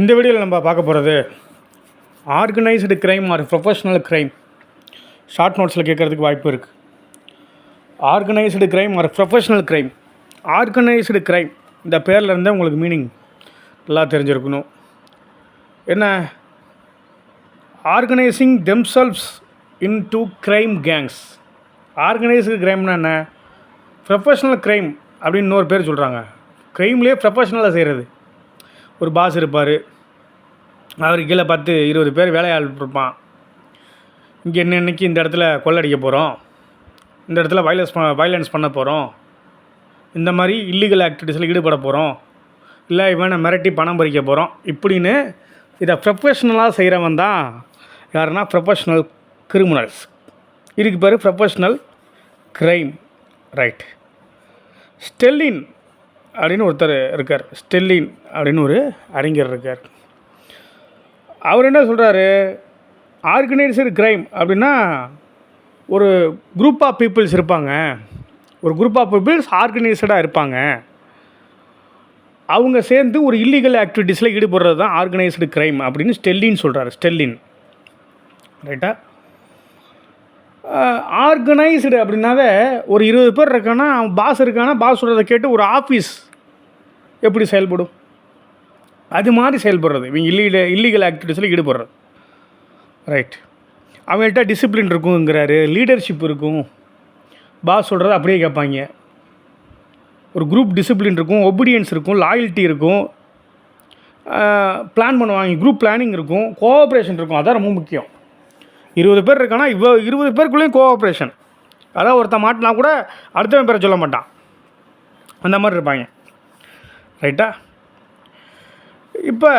இந்த வீடியோவில் நம்ம பார்க்க போகிறது organised crime or professional crime. Short நோட்ஸில் கேட்குறதுக்கு வாய்ப்பு இருக்குது. Organised crime or professional crime. Organised crime இந்த பேரில் இருந்தால் உங்களுக்கு மீனிங் நல்லா தெரிஞ்சிருக்கணும். என்ன? Organising themselves into crime gangs. Organised க்ரைம்னா என்ன? ப்ரொஃபஷ்னல் க்ரைம் அப்படின்னு இன்னொரு பேர் சொல்கிறாங்க. க்ரைம்லேயே ப்ரொஃபஷ்னலாக செய்கிறது. ஒரு பாஸ் இருப்பார், அவருக்கு கீழே 10-20 பேர் வேலையாள் இருப்பான். இங்கே இன்னைக்கு இந்த இடத்துல கொள்ளடிக்க போகிறோம், இந்த இடத்துல வைலன்ஸ் பண்ண போகிறோம், இந்த மாதிரி இல்லீகல் ஆக்டிவிட்டீஸில் ஈடுபட போகிறோம், இல்லை இவனை மிரட்டி பணம் பறிக்க போகிறோம் இப்படின்னு இதை ப்ரொஃபஷ்னலாக செய்கிறவன் தான் யாருன்னா ப்ரொஃபஷ்னல் கிரிமினல்ஸ். இதுக்கு பேர் ப்ரொஃபஷ்னல் க்ரைம். ரைட். ஸ்டெல்லின் அப்படின்னு ஒருத்தர் இருக்கார். ஸ்டெல்லின் அப்படின்னு ஒரு அறிஞர் இருக்கார். அவர் என்ன சொல்கிறாரு? ஆர்கனைஸ்டு க்ரைம் அப்படின்னா ஒரு குரூப் ஆஃப் பீப்புள்ஸ் இருப்பாங்க, ஒரு குரூப் ஆஃப் பீப்புள்ஸ் ஆர்கனைஸ்டாக இருப்பாங்க, அவங்க சேர்ந்து ஒரு இல்லீகல் ஆக்டிவிட்டீஸில் ஈடுபடுறது தான் ஆர்கனைஸ்டு க்ரைம் அப்படின்னு ஸ்டெல்லின் சொல்கிறார். ஸ்டெல்லின். ரைட்டா? ஆர்கனைஸ்டு அப்படின்னாவே ஒரு 20 பேர் இருக்கான்னா, அவன் பாஸ் இருக்கானா, பாஸ் சொல்கிறத கேட்டு ஒரு ஆஃபீஸ் எப்படி செயல்படும் அது மாதிரி செயல்படுறது. இவங்க இல்லீகல் ஆக்டிவிட்டீஸில் ஈடுபடுறது. ரைட். அவங்கள்ட்ட டிசிப்ளின் இருக்குங்கிறாரு, லீடர்ஷிப் இருக்கும், பாஸ் சொல்கிறத அப்படியே கேட்பாங்க, ஒரு குரூப் டிசிப்ளின் இருக்கும், ஒபீடியன்ஸ் இருக்கும், லாயல்ட்டி இருக்கும், பிளான் பண்ணுவாங்க, குரூப் பிளானிங் இருக்கும், கோஆப்ரேஷன் இருக்கும். அதான் ரொம்ப முக்கியம். 20 பேர் இருக்கானா 20 பேருக்குள்ளேயும் கோஆப்ரேஷன். அதாவது ஒருத்தன் மாட்டினா கூட அடுத்தவன் பேரை சொல்ல மாட்டான், அந்த மாதிரி இருப்பாங்க. ரைட்டா? இப்போ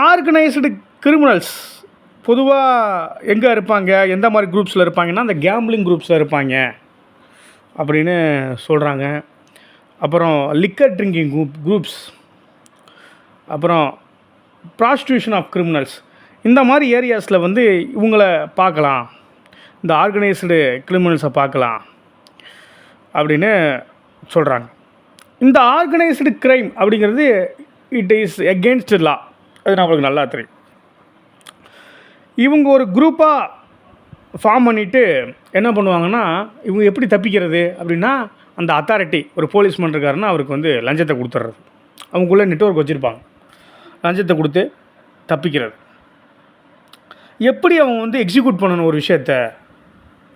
ஆர்கனைஸ்டு கிரிமினல்ஸ் பொதுவாக எங்கே இருப்பாங்க, எந்த மாதிரி குரூப்ஸில் இருப்பாங்கன்னா அந்த கேம்பிளிங் குரூப்ஸில் இருப்பாங்க அப்படின்னு சொல்கிறாங்க. அப்புறம் லிக்கர் ட்ரிங்கிங் குரூப்ஸ், அப்புறம் ப்ராஸ்டியூஷன் ஆஃப் கிரிமினல்ஸ், இந்த மாதிரி ஏரியாஸில் வந்து இவங்கள பார்க்கலாம், இந்த ஆர்கனைஸ்டு கிரிமினல்ஸை பார்க்கலாம் அப்படின்னு சொல்கிறாங்க. இந்த ஆர்கனைஸ்டு க்ரைம் அப்படிங்கிறது இட் இஸ் எகெயின்ஸ்ட் லா. அது நம்மளுக்கு நல்லா தெரியும். இவங்க ஒரு குரூப்பாக ஃபார்ம் பண்ணிவிட்டு என்ன பண்ணுவாங்கன்னா, இவங்க எப்படி தப்பிக்கிறது அப்படின்னா, அந்த அத்தாரிட்டி ஒரு போலீஸ்மேன் இருக்காருன்னா அவருக்கு வந்து லஞ்சத்தை கொடுத்துட்றது. அவங்களுக்குள்ளே நெட்வொர்க் வச்சுருப்பாங்க, லஞ்சத்தை கொடுத்து தப்பிக்கிறது. எப்படி அவங்க வந்து எக்ஸிக்யூட் பண்ணணும் ஒரு விஷயத்த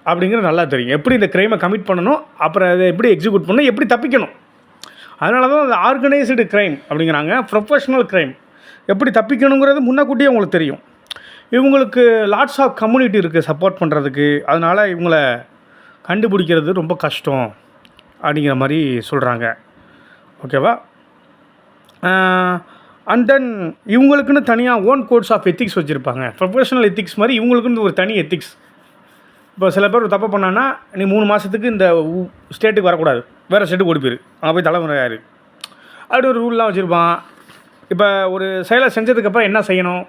அப்படிங்கிறது நல்லா தெரியும். எப்படி இந்த க்ரைமை கமிட் பண்ணணும், அப்புறம் அதை எப்படி எக்ஸிக்யூட் பண்ணணும், எப்படி தப்பிக்கணும். அதனால தான் அது ஆர்கனைஸ்டு க்ரைம் அப்படிங்கிறாங்க. ப்ரொஃபஷ்னல் க்ரைம் எப்படி தப்பிக்கணுங்கிறது முன்னக்கூட்டியே உங்களுக்கு தெரியும். இவங்களுக்கு லாட்ஸ் ஆஃப் கம்யூனிட்டி இருக்குது சப்போர்ட் பண்ணுறதுக்கு. அதனால் இவங்கள கண்டுபிடிக்கிறது ரொம்ப கஷ்டம் அப்படிங்கிற மாதிரி சொல்கிறாங்க. ஓகேவா? அண்ட் தென் இவங்களுக்குன்னு தனியாக ஓன் கோட்ஸ் ஆஃப் எத்திக்ஸ் வச்சுருப்பாங்க. ப்ரொஃபஷனல் எத்திக்ஸ் மாதிரி இவங்களுக்குன்னு ஒரு தனி எத்திக்ஸ். இப்போ சில பேர் தப்பு பண்ணான்னா, நீ 3 மாதத்துக்கு இந்த ஸ்டேட்டுக்கு வரக்கூடாது, வேறு ஸ்டேட்டுக்கு ஓடி போயிரு, அங்கே போய் தலைமுறை யார், அப்படி ஒரு ரூல்லாம் வச்சுருப்பான். இப்போ ஒரு செயலை செஞ்சதுக்கப்புறம் என்ன செய்யணும்,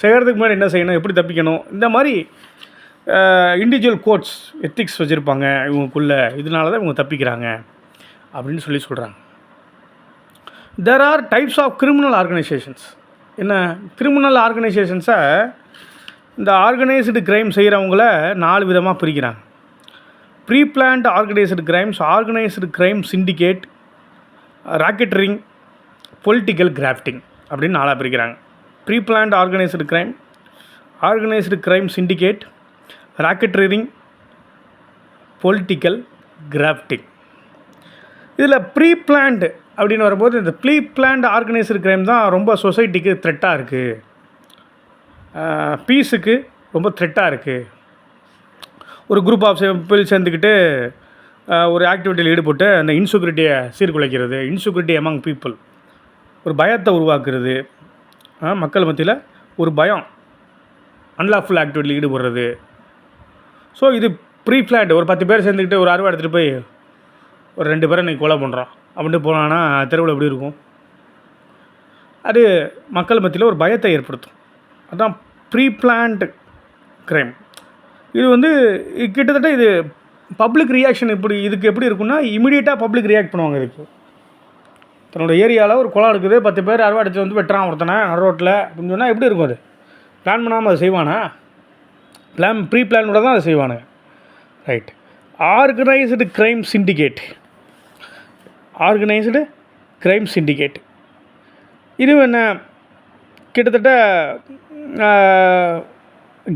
செய்கிறதுக்கு முன்னாடி என்ன செய்யணும், எப்படி தப்பிக்கணும், இந்த மாதிரி இண்டிவிஜுவல் கோட்ஸ் எத்திக்ஸ் வச்சுருப்பாங்க இவங்களுக்குள்ளே. இதனால தான் இவங்க தப்பிக்கிறாங்க அப்படின்னு சொல்கிறாங்க. There are types of criminal organizations. என்ன கிரிமினல் ஆர்கனைசேஷன்ஸை இந்த ஆர்கனைஸ்டு க்ரைம் செய்கிறவங்கள 4 விதமாக பிரிக்கிறாங்க. Pre planned organised crimes, organised crime syndicate, racketeering, political grafting அப்படின்னு 4 பிரிக்கிறாங்க. Pre planned organised crime, organised crime syndicate, racketeering, political grafting. இதில் ப்ரீ பிளான்டு அப்படின்னு வரும்போது இந்த ப்ரீ பிளான்டு ஆர்கனைஸ்டு க்ரைம் தான் ரொம்ப சொசைட்டிக்கு த்ரெட்டாக இருக்குது, பீஸுக்கு ரொம்ப த்ரெட்டாக இருக்குது. ஒரு குரூப் ஆஃப் பீப்புள் சேர்ந்துக்கிட்டு ஒரு ஆக்டிவிட்டியில் ஈடுபட்டு அந்த இன்செக்யூரிட்டியை சீர்குலைக்கிறது, இன்செக்யூரிட்டி அமங் பீப்புள், ஒரு பயத்தை உருவாக்குறது, மக்கள் மத்தியில் ஒரு பயம், அன்லாஃபுல் ஆக்டிவிட்டியில் ஈடுபடுறது. ஸோ இது ப்ரீ பிளான்டு. ஒரு 10 பேர் சேர்ந்துக்கிட்டு ஒரு அறுவை எடுத்துகிட்டு போய் ஒரு 2 பேரை இன்றைக்கி கொலை பண்ணுறோம் அப்படின்ட்டு போனான்னா தெருவில் எப்படி இருக்கும்? அது மக்கள் மத்தியில் ஒரு பயத்தை ஏற்படுத்தும். அதுதான் ப்ரீ பிளான்டு க்ரைம். இது வந்து கிட்டத்தட்ட இது பப்ளிக் ரியாக்ஷன் இதுக்கு எப்படி இருக்குன்னா, இமீடியட்டாக பப்ளிக் ரியாக்ட் பண்ணுவாங்க இதுக்கு. தன்னோட ஏரியாவில் ஒரு குளம் இருக்குது, 10 பேர் அறுவா எடுத்து வந்து வெட்டுறான் ஒருத்தனை நடு ரோட்டில் அப்படின்னு சொன்னால் எப்படி இருக்கும்? அது பிளான் பண்ணாமல் அதை செய்வானா? ப்ரீ பிளானோட தான் அதை செய்வானுங்க. Right. Organised crime syndicate. Organised crime syndicate இதுவும் என்ன, கிட்டத்தட்ட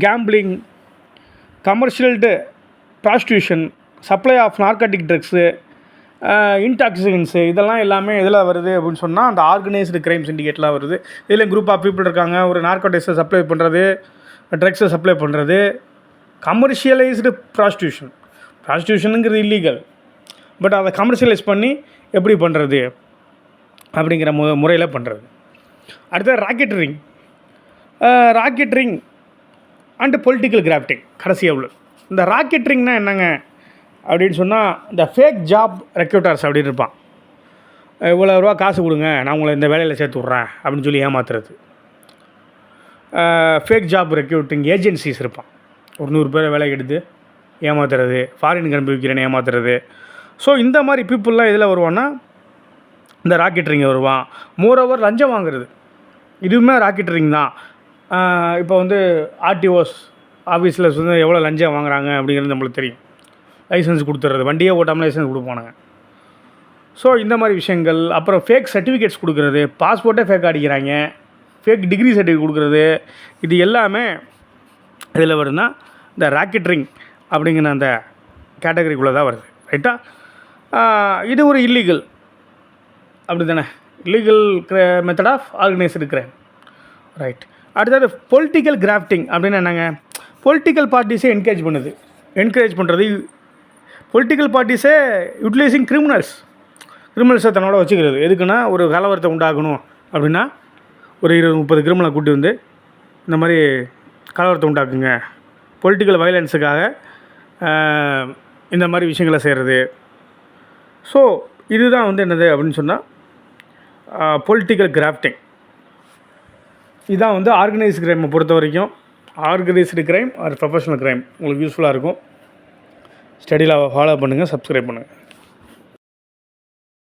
gambling, commercialised prostitution, supply of narcotic drugs, intoxicants, இதெல்லாம் எல்லாமே இதில் வருது அப்படின்னு சொன்னால் அந்த ஆர்கனைஸ்டு க்ரைம் சிண்டிகேட்லாம் வருது. இதில் குரூப் ஆஃப் பீப்புள் இருக்காங்க, ஒரு நார்காட்டிக்ஸை சப்ளை பண்ணுறது, ட்ரக்ஸை சப்ளை பண்ணுறது. கமர்ஷியலைஸ்டு ப்ராஸ்டியூஷனுங்கிறது இல்லீகல், பட் அதை கமர்ஷியலைஸ் பண்ணி எப்படி பண்ணுறது அப்படிங்கிற முறையில் பண்ணுறது. அடுத்தது ராக்கெட்ரிங் அண்டு பொலிட்டிக்கல் கிராஃப்டிங் கடைசியாக உள்ளது. இந்த ராக்கெட்ரிங்னால் என்னங்க அப்படின்னு சொன்னால், இந்த ஃபேக் ஜாப் ரெக்ரூட்டர்ஸ் அப்படின்னு இருப்பான். இவ்வளோ ரூபா காசு கொடுங்க, நான் உங்களை இந்த வேலையில் சேர்த்து விட்றேன் அப்படின்னு சொல்லி ஏமாத்துறது. ஃபேக் ஜாப் ரெக்ரூட்டிங் ஏஜென்சிஸ் இருப்பான், ஒரு 100 பேரை வேலைக்கு எடுத்து ஏமாத்துறது, ஃபாரினுக்கு அனுப்பி வைக்கிறேன்னு ஏமாத்துறது. ஸோ இந்த மாதிரி பீப்புளெலாம் இதில் வருவான்னா இந்த ராக்கெட்ரிங் வருவான். மோரோவர் லஞ்சம் வாங்குறது, இதுவுமே ராக்கெட்ரிங் தான். இப்போ வந்து ஆர்டிஓஸ் ஆஃபீஸில் வந்து எவ்வளோ லஞ்சம் வாங்குறாங்க அப்படிங்கிறது நம்மளுக்கு தெரியும். லைசன்ஸ் கொடுத்துட்றது, வண்டியே ஓட்டாமல் லைசன்ஸ் கொடுப்பானுங்க. ஸோ இந்த மாதிரி விஷயங்கள். அப்புறம் ஃபேக் சர்டிஃபிகேட்ஸ் கொடுக்குறது, பாஸ்போர்ட்டே ஃபேக் அடிக்கிறாங்க, ஃபேக் டிகிரி சர்டிஃபிகேட் கொடுக்குறது, இது எல்லாமே இதில் வருதுன்னா இந்த ராக்கெட்ரிங் அப்படிங்கிற அந்த கேட்டகரிக்குள்ளே தான் வருது. ரைட்டா? இது ஒரு இல்லீகல் அப்படி தானே, illegal method of organised crime. Right. அடுத்தது பொலிட்டிக்கல் கிராஃப்டிங் அப்படின்னு என்னங்க, பொலிட்டிக்கல் பார்ட்டிஸே என்கரேஜ் பண்ணுறது. பொலிட்டிக்கல் பார்ட்டிஸே யூட்டிலைசிங் கிரிமினல்ஸை தன்னோட வச்சுக்கிறது. எதுக்குன்னா, ஒரு கலவரத்தை உண்டாக்கணும் அப்படின்னா ஒரு 20-30 கிரிமினலை கூட்டி வந்து இந்த மாதிரி கலவரத்தை உண்டாக்குங்க, பொலிட்டிக்கல் வயலன்ஸுக்காக இந்த மாதிரி விஷயங்களை செய்கிறது. ஸோ இதுதான் வந்து என்னது அப்படின்னு சொன்னால் பொலிட்டிக்கல் கிராஃப்டிங். இதுதான் வந்து ஆர்கனைஸ்டு க்ரைமை பொறுத்த வரைக்கும். Organised crime or professional crime உங்களுக்கு யூஸ்ஃபுல்லாக இருக்கும். ஸ்டடியில் ஃபாலோ பண்ணுங்கள், சப்ஸ்கிரைப் பண்ணுங்கள்.